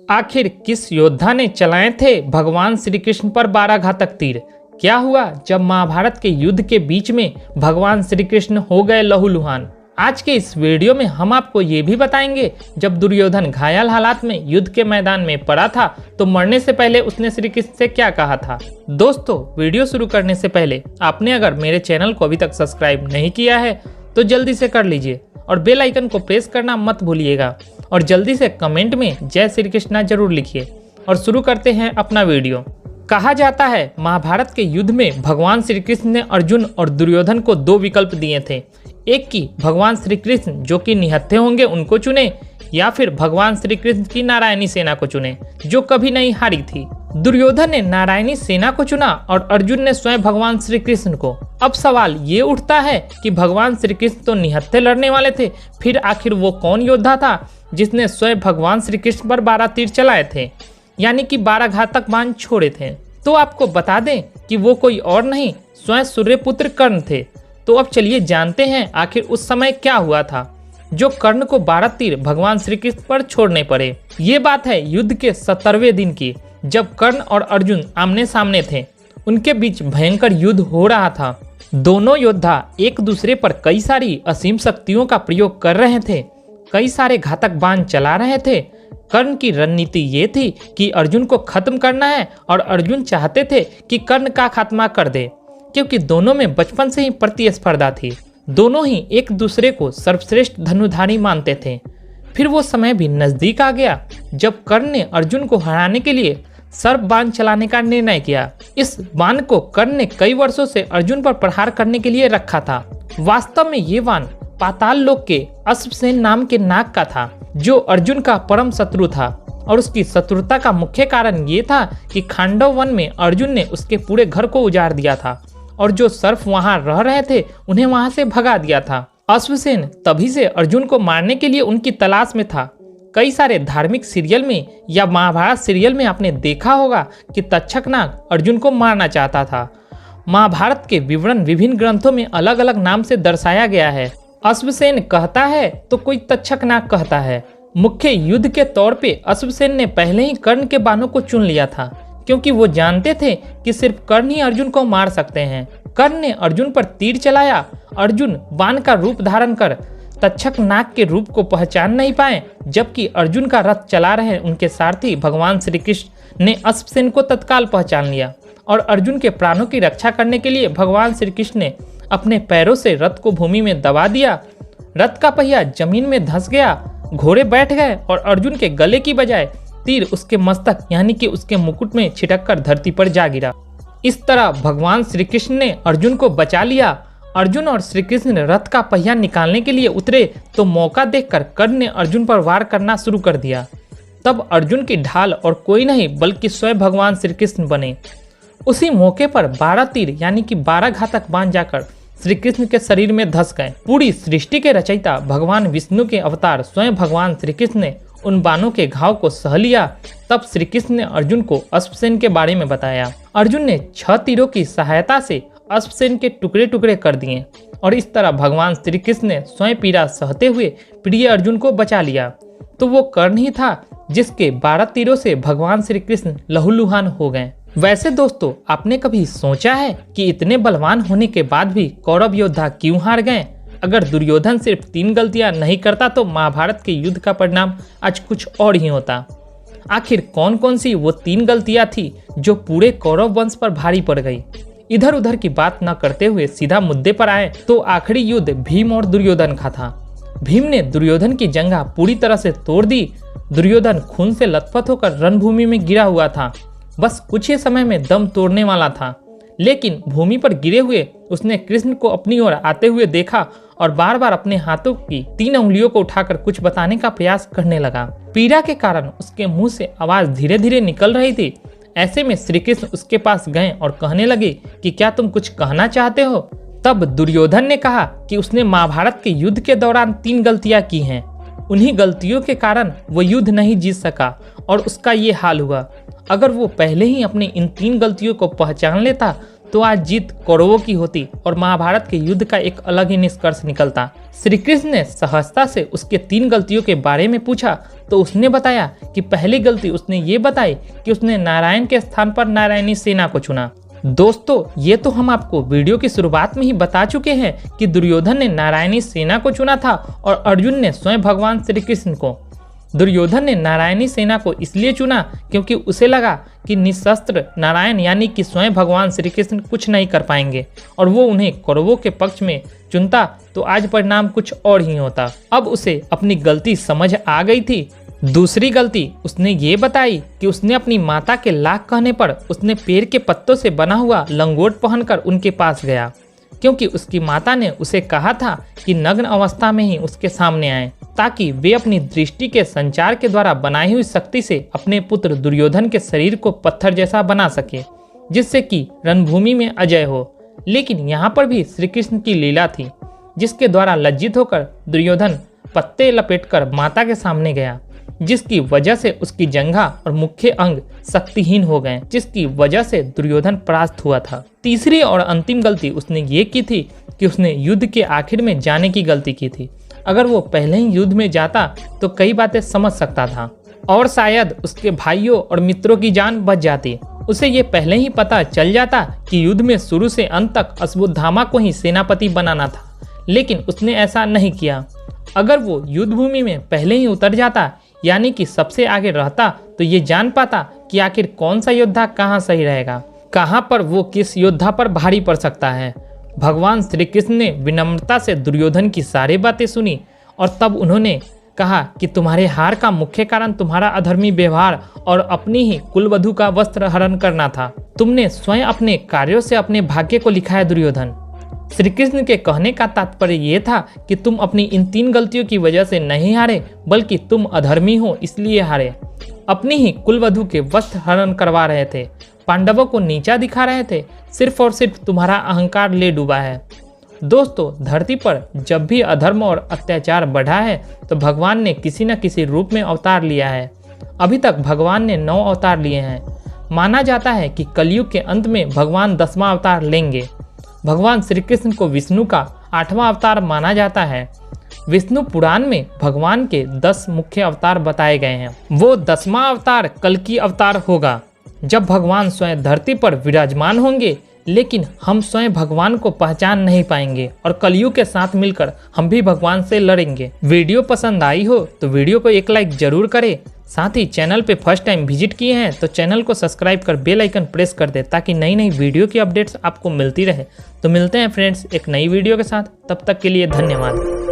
आखिर किस योद्धा ने चलाए थे भगवान श्री कृष्ण पर 12 घातक तीर? क्या हुआ जब महाभारत के युद्ध के बीच में भगवान श्री कृष्ण हो गए लहूलुहान? आज के इस वीडियो में हम आपको ये भी बताएंगे जब दुर्योधन घायल हालात में युद्ध के मैदान में पड़ा था तो मरने से पहले उसने श्री कृष्ण से क्या कहा था। दोस्तों, वीडियो शुरू करने से पहले आपने अगर मेरे चैनल को अभी तक सब्सक्राइब नहीं किया है तो जल्दी से कर लीजिए और बेल आइकन को प्रेस करना मत भूलिएगा और जल्दी से कमेंट में जय श्री कृष्णा जरूर लिखिए। और शुरू करते हैं अपना वीडियो। कहा जाता है महाभारत के युद्ध में भगवान श्री कृष्ण ने अर्जुन और दुर्योधन को 2 विकल्प दिए थे। एक की भगवान श्री कृष्ण जो कि निहत्थे होंगे उनको चुने, या फिर भगवान श्री कृष्ण की नारायणी सेना को चुने जो कभी नहीं हारी थी। दुर्योधन ने नारायणी सेना को चुना और अर्जुन ने स्वयं भगवान श्री कृष्ण को। अब सवाल ये उठता है कि भगवान श्री कृष्ण तो निहत्थे लड़ने वाले थे, फिर आखिर वो कौन योद्धा था जिसने स्वयं भगवान श्री कृष्ण पर 12 तीर चलाए थे, यानी कि 12 घातक बाण छोड़े थे? तो आपको बता दें कि वो कोई और नहीं स्वयं सूर्यपुत्र कर्ण थे। तो अब चलिए जानते हैं आखिर उस समय क्या हुआ था जो कर्ण को 12 तीर भगवान श्री कृष्ण पर छोड़ने पड़े। ये बात है युद्ध के 70वें दिन की, जब कर्ण और अर्जुन आमने सामने थे। उनके बीच भयंकर युद्ध हो रहा था। दोनों योद्धा एक दूसरे पर कई सारी असीम शक्तियों का प्रयोग कर रहे थे, कई सारे घातक बाण चला रहे थे। कर्ण की रणनीति ये थी कि अर्जुन को खत्म करना है और अर्जुन चाहते थे कि कर्ण का खात्मा कर दे, क्योंकि दोनों में बचपन से ही प्रतिस्पर्धा थी। दोनों ही एक दूसरे को सर्वश्रेष्ठ धनुधारी मानते थे। फिर वो समय भी नजदीक आ गया जब कर्ण ने अर्जुन को हराने के लिए सर्प बाण चलाने का निर्णय किया। इस बाण को कर्ण ने कई वर्षों से अर्जुन पर प्रहार करने के लिए रखा था। वास्तव में ये बाण पाताल लोक के अश्वसेन नाम के नाग का था, जो अर्जुन का परम शत्रु था। और उसकी शत्रुता का मुख्य कारण ये था कि खांडव वन में अर्जुन ने उसके पूरे घर को उजाड़ दिया था और जो सर्प वहां रह रहे थे उन्हें वहां से भगा दिया था। अश्वसेन तभी से अर्जुन को मारने के लिए उनकी तलाश में था। कई सारे धार्मिक सीरियल में या महाभारत सीरियल में आपने देखा होगा कि तक्षक नाग अर्जुन को मारना चाहता था। महाभारत के विवरण विभिन्न ग्रंथों में अलग अलग नाम से दर्शाया गया है। अश्वसेन कहता है तो कोई तक्षक नाग कहता है। मुख्य युद्ध के तौर पे अश्वसेन ने पहले ही कर्ण के बाणों को चुन लिया था, क्योंकि वो जानते थे कि सिर्फ कर्ण ही अर्जुन को मार सकते हैं। कर्ण ने अर्जुन पर तीर चलाया। अर्जुन बाण का रूप धारण कर तक्षक नाग के रूप को पहचान नहीं पाए, जबकि अर्जुन का रथ चला रहे उनके सारथी भगवान श्री कृष्ण ने अश्वसेन को तत्काल पहचान लिया और अर्जुन के प्राणों की रक्षा करने के लिए भगवान श्री कृष्ण ने अपने पैरों से रथ को भूमि में दबा दिया। रथ का पहिया जमीन में धंस गया, घोड़े बैठ गए और अर्जुन के गले की बजाय तीर उसके मस्तक यानी कि उसके मुकुट में छिटक कर धरती पर जा गिरा। इस तरह भगवान श्री कृष्ण ने अर्जुन को बचा लिया। अर्जुन और श्री कृष्ण रथ का पहिया निकालने के लिए उतरे तो मौका देखकर कर्ण ने अर्जुन पर वार करना शुरू कर दिया। तब अर्जुन की ढाल और कोई नहीं बल्कि स्वयं भगवान श्री कृष्ण बने। उसी मौके पर 12 तीर यानी कि 12 घातक बाण जाकर श्री कृष्ण के शरीर में धंस गए। पूरी सृष्टि के रचयिता भगवान विष्णु के अवतार स्वयं भगवान श्री कृष्ण ने उन बाणों के घाव को सह लिया। तब श्री कृष्ण ने अर्जुन को अश्वसेन के बारे में बताया। अर्जुन ने 6 तीरों की सहायता से अश्वसेन के टुकड़े टुकड़े कर दिए और इस तरह भगवान श्री कृष्ण ने स्वयं पीड़ा सहते हुए प्रिय अर्जुन को बचा लिया। तो वो कर्ण ही था जिसके 12 तीरों से भगवान श्री कृष्ण लहूलुहान हो गए। वैसे दोस्तों, आपने कभी सोचा है कि इतने बलवान होने के बाद भी कौरव योद्धा क्यों हार गए? अगर दुर्योधन सिर्फ 3 गलतियां नहीं करता तो महाभारत के युद्ध का परिणाम आज कुछ और ही होता। आखिर कौन कौन सी वो 3 गलतियां थी जो पूरे कौरव वंश पर भारी पड़ गई? इधर उधर की बात न करते हुए सीधा मुद्दे पर आए तो आखिरी युद्ध भीम और दुर्योधन का था। भीम ने दुर्योधन की जंघा पूरी तरह से तोड़ दी। दुर्योधन खून से लथपथ होकर रणभूमि में गिरा हुआ था, बस कुछ ही समय में दम तोड़ने वाला था। लेकिन भूमि पर गिरे हुए उसने कृष्ण को अपनी ओर आते हुए देखा और बार बार अपने हाथों की 3 उंगलियों को उठाकर कुछ बताने का प्रयास करने लगा। पीड़ा के कारण उसके मुंह से आवाज धीरे धीरे निकल रही थी। ऐसे में श्री कृष्ण उसके पास गए और कहने लगे कि क्या तुम कुछ कहना चाहते हो? तब दुर्योधन ने कहा कि उसने महाभारत के युद्ध के दौरान 3 गलतियां की हैं। उन्हीं गलतियों के कारण वो युद्ध नहीं जीत सका और उसका ये हाल हुआ। अगर वो पहले ही अपनी इन 3 गलतियों को पहचान लेता तो आज जीत कौरवों की होती और महाभारत के युद्ध का एक अलग ही निष्कर्ष निकलता। श्री कृष्ण ने सहजता से उसके 3 गलतियों के बारे में पूछा तो उसने बताया कि पहली गलती उसने ये बताई कि उसने नारायण के स्थान पर नारायणी सेना को चुना। दोस्तों, ये तो हम आपको वीडियो की शुरुआत में ही बता चुके हैं कि दुर्योधन ने नारायणी सेना को चुना था और अर्जुन ने स्वयं भगवान श्री कृष्ण को। दुर्योधन ने नारायणी सेना को इसलिए चुना क्योंकि उसे लगा कि निशस्त्र नारायण यानी कि स्वयं भगवान श्री कृष्ण कुछ नहीं कर पाएंगे और वो उन्हें कौरवों के पक्ष में चुनता तो आज परिणाम कुछ और ही होता। अब उसे अपनी गलती समझ आ गई थी। दूसरी गलती उसने ये बताई कि उसने अपनी माता के लाख कहने पर उसने पेड़ के पत्तों से बना हुआ लंगोट पहनकर उनके पास गया, क्योंकि उसकी माता ने उसे कहा था कि नग्न अवस्था में ही उसके सामने आए ताकि वे अपनी दृष्टि के संचार के द्वारा बनाई हुई शक्ति से अपने पुत्र दुर्योधन के शरीर को पत्थर जैसा बना सके, जिससे कि रणभूमि में अजय हो। लेकिन यहाँ पर भी श्री कृष्ण की लीला थी, जिसके द्वारा लज्जित होकर दुर्योधन पत्ते लपेटकर माता के सामने गया, जिसकी वजह से उसकी जंघा और मुख्य अंग शक्तिहीन हो गए, जिसकी वजह से दुर्योधन परास्त हुआ था। तीसरी और अंतिम गलती उसने ये की थी कि उसने युद्ध के आखिर में जाने की गलती की थी। अगर वो पहले ही युद्ध में जाता तो कई बातें समझ सकता था और शायद उसके भाइयों और मित्रों की जान बच जाती। उसे ये पहले ही पता चल जाता कि युद्ध में शुरू से अंत तक अश्वत्थामा को ही सेनापति बनाना था, लेकिन उसने ऐसा नहीं किया। अगर वो युद्ध भूमि में पहले ही उतर जाता यानी कि सबसे आगे रहता तो ये जान पाता कि आखिर कौन सा योद्धा कहाँ सही रहेगा, कहाँ पर वो किस योद्धा पर भारी पड़ सकता है। भगवान श्री कृष्ण ने विनम्रता से दुर्योधन की सारी बातें सुनी और तब उन्होंने कहा कि तुम्हारे हार का मुख्य कारण तुम्हारा अधर्मी व्यवहार और अपनी ही कुलवधू का वस्त्र हरण करना था। तुमने स्वयं अपने कार्यों से अपने भाग्य को लिखा है दुर्योधन। श्री कृष्ण के कहने का तात्पर्य ये था कि तुम अपनी इन 3 गलतियों की वजह से नहीं हारे, बल्कि तुम अधर्मी हो इसलिए हारे। अपनी ही कुलवधू के वस्त्र हरण करवा रहे थे, पांडवों को नीचा दिखा रहे थे, सिर्फ और सिर्फ तुम्हारा अहंकार ले डूबा है। दोस्तों, धरती पर जब भी अधर्म और अत्याचार बढ़ा है तो भगवान ने किसी न किसी रूप में अवतार लिया है। अभी तक भगवान ने 9 अवतार लिए हैं। माना जाता है कि कलयुग के अंत में भगवान 10वां अवतार लेंगे। भगवान श्री कृष्ण को विष्णु का 8वां अवतार माना जाता है। विष्णु पुराण में भगवान के 10 मुख्य अवतार बताए गए हैं। वो 10वां अवतार कल्कि अवतार होगा, जब भगवान स्वयं धरती पर विराजमान होंगे, लेकिन हम स्वयं भगवान को पहचान नहीं पाएंगे और कलयुग के साथ मिलकर हम भी भगवान से लड़ेंगे। वीडियो पसंद आई हो तो वीडियो को एक लाइक जरूर करें। साथ ही चैनल पे फर्स्ट टाइम विजिट किए हैं तो चैनल को सब्सक्राइब कर बेल आइकन प्रेस कर दे ताकि नई नई वीडियो की अपडेट्स आपको मिलती रहे। तो मिलते हैं फ्रेंड्स एक नई वीडियो के साथ, तब तक के लिए धन्यवाद।